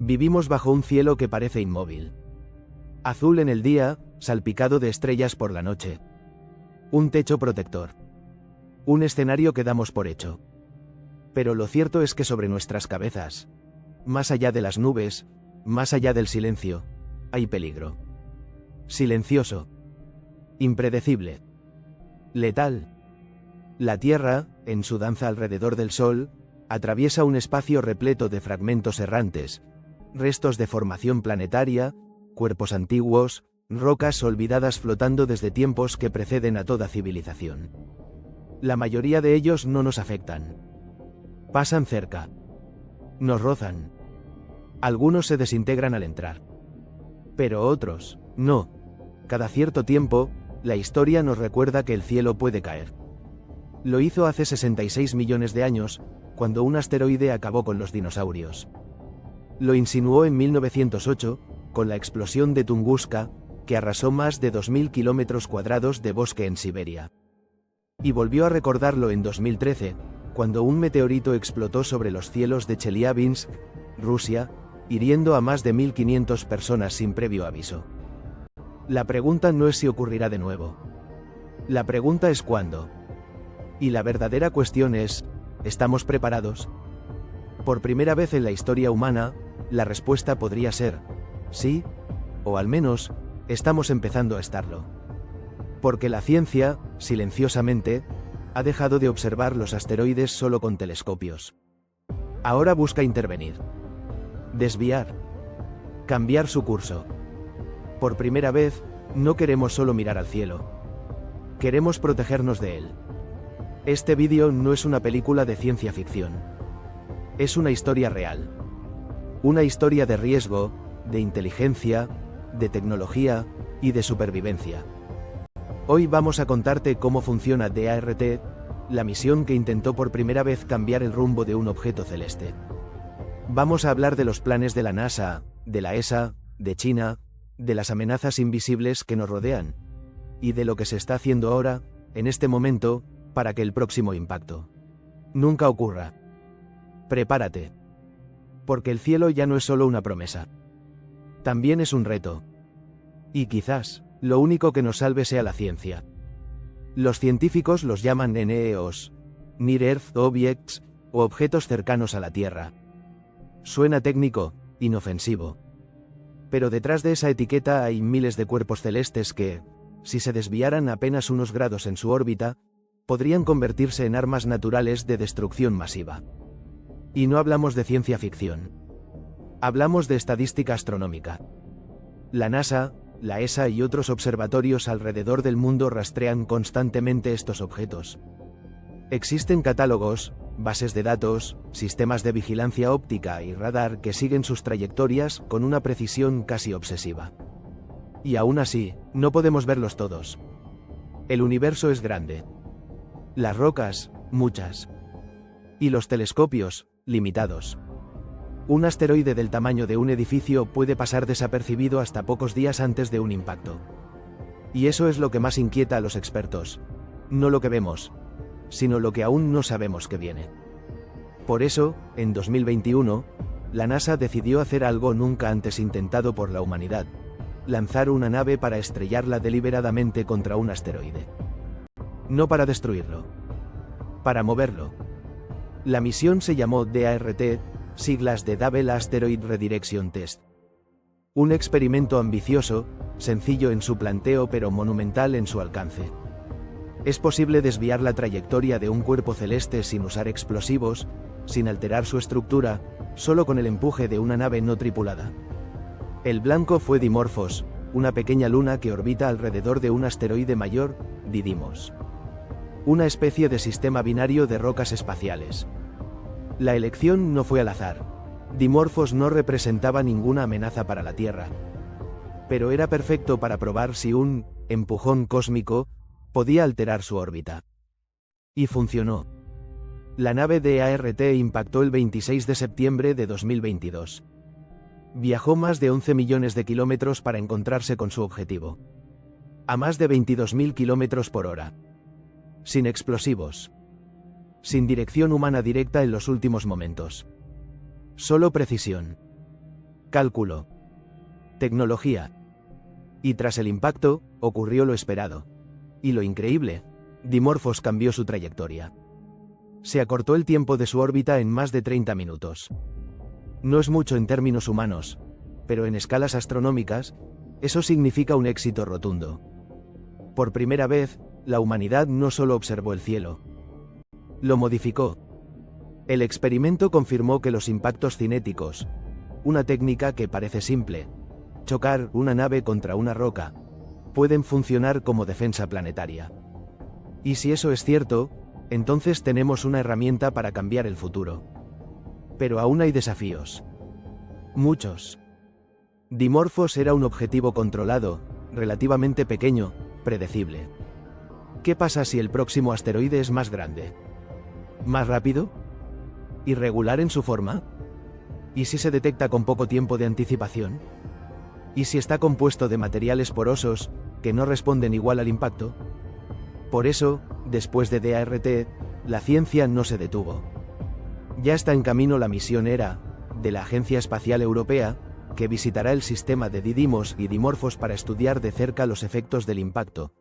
Vivimos bajo un cielo que parece inmóvil. Azul en el día, salpicado de estrellas por la noche. Un techo protector. Un escenario que damos por hecho. Pero lo cierto es que sobre nuestras cabezas, más allá de las nubes, más allá del silencio, hay peligro. Silencioso. Impredecible. Letal. La Tierra, en su danza alrededor del Sol, atraviesa un espacio repleto de fragmentos errantes, restos de formación planetaria, cuerpos antiguos, rocas olvidadas flotando desde tiempos que preceden a toda civilización. La mayoría de ellos no nos afectan. Pasan cerca. Nos rozan. Algunos se desintegran al entrar. Pero otros, no. Cada cierto tiempo, la historia nos recuerda que el cielo puede caer. Lo hizo hace 66 millones de años, cuando un asteroide acabó con los dinosaurios. Lo insinuó en 1908, con la explosión de Tunguska, que arrasó más de 2000 kilómetros cuadrados de bosque en Siberia. Y volvió a recordarlo en 2013, cuando un meteorito explotó sobre los cielos de Chelyabinsk, Rusia, hiriendo a más de 1500 personas sin previo aviso. La pregunta no es si ocurrirá de nuevo. La pregunta es cuándo. Y la verdadera cuestión es, ¿estamos preparados? Por primera vez en la historia humana, la respuesta podría ser, sí, o al menos, estamos empezando a estarlo. Porque la ciencia, silenciosamente, ha dejado de observar los asteroides solo con telescopios. Ahora busca intervenir. Desviar. Cambiar su curso. Por primera vez, no queremos solo mirar al cielo. Queremos protegernos de él. Este vídeo no es una película de ciencia ficción. Es una historia real. Una historia de riesgo, de inteligencia, de tecnología y de supervivencia. Hoy vamos a contarte cómo funciona DART, la misión que intentó por primera vez cambiar el rumbo de un objeto celeste. Vamos a hablar de los planes de la NASA, de la ESA, de China, de las amenazas invisibles que nos rodean, y de lo que se está haciendo ahora, en este momento, para que el próximo impacto nunca ocurra. Prepárate. Porque el cielo ya no es solo una promesa. También es un reto. Y quizás, lo único que nos salve sea la ciencia. Los científicos los llaman NEOs, Near Earth Objects, o objetos cercanos a la Tierra. Suena técnico, inofensivo. Pero detrás de esa etiqueta hay miles de cuerpos celestes que, si se desviaran apenas unos grados en su órbita, podrían convertirse en armas naturales de destrucción masiva. Y no hablamos de ciencia ficción. Hablamos de estadística astronómica. La NASA, la ESA y otros observatorios alrededor del mundo rastrean constantemente estos objetos. Existen catálogos, bases de datos, sistemas de vigilancia óptica y radar que siguen sus trayectorias con una precisión casi obsesiva. Y aún así, no podemos verlos todos. El universo es grande. Las rocas, muchas. Y los telescopios, limitados. Un asteroide del tamaño de un edificio puede pasar desapercibido hasta pocos días antes de un impacto. Y eso es lo que más inquieta a los expertos. No lo que vemos, sino lo que aún no sabemos que viene. Por eso, en 2021, la NASA decidió hacer algo nunca antes intentado por la humanidad: lanzar una nave para estrellarla deliberadamente contra un asteroide. No para destruirlo. Para moverlo. La misión se llamó DART, siglas de Double Asteroid Redirection Test. Un experimento ambicioso, sencillo en su planteo pero monumental en su alcance. Es posible desviar la trayectoria de un cuerpo celeste sin usar explosivos, sin alterar su estructura, solo con el empuje de una nave no tripulada. El blanco fue Dimorphos, una pequeña luna que orbita alrededor de un asteroide mayor, Didymos. Una especie de sistema binario de rocas espaciales. La elección no fue al azar. Dimorphos no representaba ninguna amenaza para la Tierra. Pero era perfecto para probar si un empujón cósmico podía alterar su órbita. Y funcionó. La nave DART impactó el 26 de septiembre de 2022. Viajó más de 11 millones de kilómetros para encontrarse con su objetivo. A más de 22.000 kilómetros por hora. Sin explosivos. Sin dirección humana directa en los últimos momentos. Solo precisión. cálculo, tecnología. Y tras el impacto, ocurrió lo esperado. Y lo increíble, Dimorphos cambió su trayectoria. Se acortó el tiempo de su órbita en más de 30 minutos. No es mucho en términos humanos, pero en escalas astronómicas, eso significa un éxito rotundo. Por primera vez, la humanidad no solo observó el cielo, lo modificó. El experimento confirmó que los impactos cinéticos, una técnica que parece simple, chocar una nave contra una roca, pueden funcionar como defensa planetaria. Y si eso es cierto, entonces tenemos una herramienta para cambiar el futuro. Pero aún hay desafíos. Muchos. Dimorphos era un objetivo controlado, relativamente pequeño, predecible. ¿Qué pasa si el próximo asteroide es más grande? ¿Más rápido? ¿Irregular en su forma? ¿Y si se detecta con poco tiempo de anticipación? ¿Y si está compuesto de materiales porosos, que no responden igual al impacto? Por eso, después de DART, la ciencia no se detuvo. Ya está en camino la misión ERA, de la Agencia Espacial Europea, que visitará el sistema de Didymos y Dimorphos para estudiar de cerca los efectos del impacto.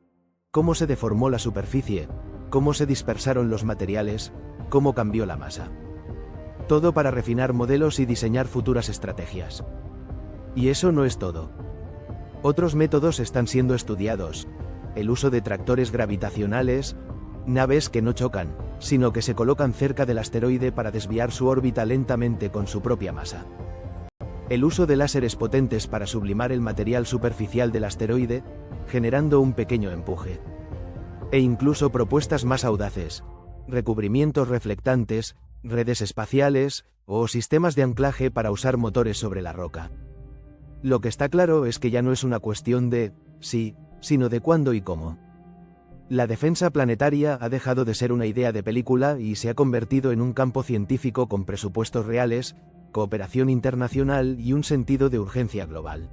Cómo se deformó la superficie, cómo se dispersaron los materiales, cómo cambió la masa. Todo para refinar modelos y diseñar futuras estrategias. Y eso no es todo. Otros métodos están siendo estudiados. El uso de tractores gravitacionales, naves que no chocan, sino que se colocan cerca del asteroide para desviar su órbita lentamente con su propia masa. El uso de láseres potentes para sublimar el material superficial del asteroide, generando un pequeño empuje. E incluso propuestas más audaces, recubrimientos reflectantes, redes espaciales, o sistemas de anclaje para usar motores sobre la roca. Lo que está claro es que ya no es una cuestión de sí, sino de cuándo y cómo. La defensa planetaria ha dejado de ser una idea de película y se ha convertido en un campo científico con presupuestos reales, cooperación internacional y un sentido de urgencia global.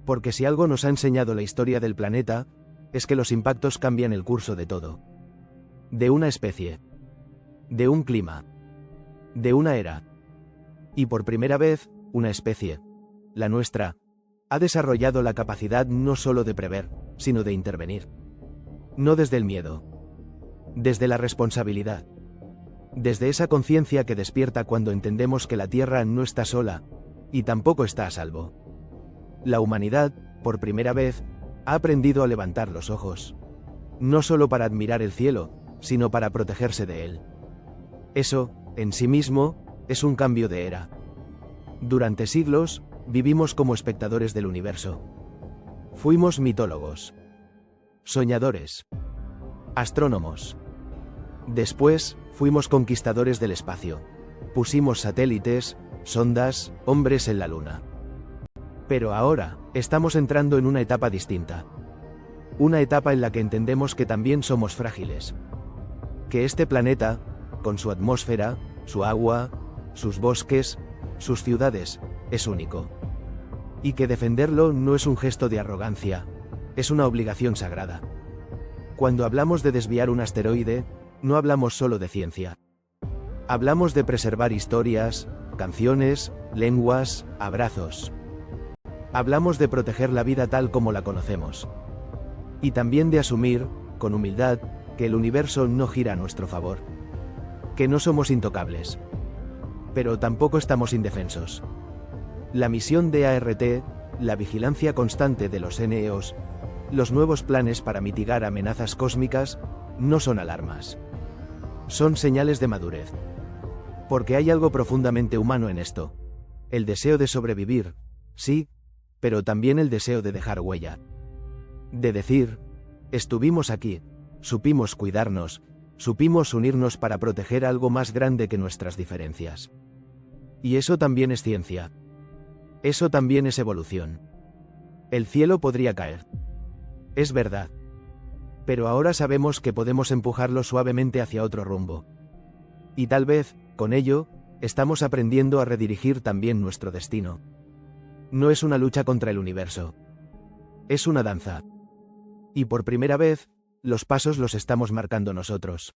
Porque si algo nos ha enseñado la historia del planeta, es que los impactos cambian el curso de todo. De una especie. De un clima. De una era. Y por primera vez, una especie, la nuestra, ha desarrollado la capacidad no solo de prever, sino de intervenir. No desde el miedo. Desde la responsabilidad. Desde esa conciencia que despierta cuando entendemos que la Tierra no está sola, y tampoco está a salvo. La humanidad, por primera vez, ha aprendido a levantar los ojos. No solo para admirar el cielo, sino para protegerse de él. Eso, en sí mismo, es un cambio de era. Durante siglos, vivimos como espectadores del universo. Fuimos mitólogos. Soñadores. Astrónomos. Después, fuimos conquistadores del espacio. Pusimos satélites, sondas, hombres en la luna. Pero ahora, estamos entrando en una etapa distinta. Una etapa en la que entendemos que también somos frágiles. Que este planeta, con su atmósfera, su agua, sus bosques, sus ciudades, es único. Y que defenderlo no es un gesto de arrogancia, es una obligación sagrada. Cuando hablamos de desviar un asteroide, no hablamos solo de ciencia. Hablamos de preservar historias, canciones, lenguas, abrazos. Hablamos de proteger la vida tal como la conocemos. Y también de asumir, con humildad, que el universo no gira a nuestro favor. Que no somos intocables. Pero tampoco estamos indefensos. La misión de ART, la vigilancia constante de los NEOs, los nuevos planes para mitigar amenazas cósmicas, no son alarmas. Son señales de madurez. Porque hay algo profundamente humano en esto. El deseo de sobrevivir, sí, pero también el deseo de dejar huella. De decir, estuvimos aquí, supimos cuidarnos, supimos unirnos para proteger algo más grande que nuestras diferencias. Y eso también es ciencia. Eso también es evolución. El cielo podría caer. Es verdad. Pero ahora sabemos que podemos empujarlo suavemente hacia otro rumbo. Y tal vez, con ello, estamos aprendiendo a redirigir también nuestro destino. No es una lucha contra el universo. Es una danza. Y por primera vez, los pasos los estamos marcando nosotros.